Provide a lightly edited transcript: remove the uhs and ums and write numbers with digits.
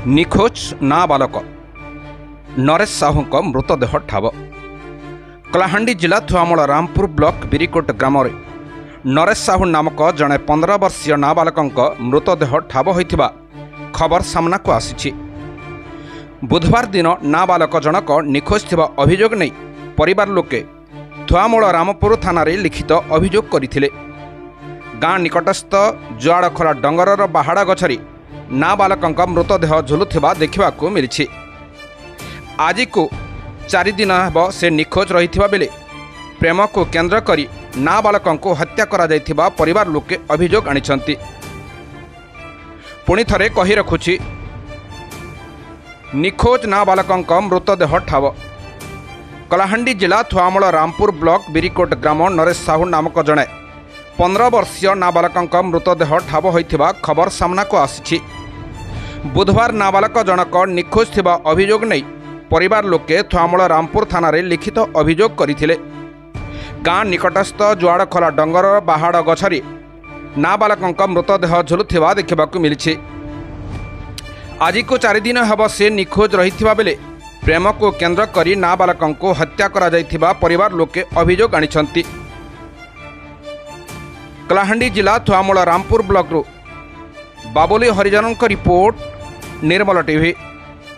निखोज नाबालक नरेश साहू मृतदेह ठाब। कलाहांडी जिला थुआमूल रामपुर ब्लॉक बिरिकोट ग्राम नरेश साहू नामक जड़े 15 वर्षीय नाबालक मृतदेह ठाब होइथिबा खबर सामना को आसी। बुधवार दिन नाबालक जनक निखोज थिबा अभियोग नहीं परिवार लोके थुआमूल रामपुर थाना रे लिखित अभियोग करथिले। गाँ निकटस्थ जुआड़खोला डंगरर बाहाड़ा गछरी नाबालक मृतदेह झुलुथिबा देखिबाकू मिलिछि। आज को 4 दिन हेब से निखोज रहिथिबा बेले प्रेम को केंद्र करी नाबालक को हत्या करा जायथिबा परिवार लोके अभियोग आनिछंती। पुणी थरे कही रखुछि निखोज नाबालक मृतदेह ठाब। कलाहांडी जिला थुआमूल रामपुर ब्लॉक बिरिकोट ग्राम नरेश साहू नामक जड़े 15 वर्षीय नाबालक मृतदेह ठाब होइथिबा खबर सामना को आसी। बुधवार नाबालक जनक निखोज थिबा अभियोग नहीं परिवार लोके थुआमूल रामपुर थाना रे लिखित अभियोग करथिले। गाँ निकटस्थ जुआड़खोला डंगर बाहाड़ गछरी नाबालक मृतदेह झुलुथिबा देखिबाकू मिलिछि। आज को 4 दिन हेब से निखोज रहिथिबा बेले प्रेम को केंद्र करी नाबालक को हत्या करा जायथिबा परिवार लोके अभियोग आनिछंती। कलाहांडी जिला थुआमूल रामपुर ब्लॉक बाबुली हरिजन रिपोर्ट निर्मल टीवी।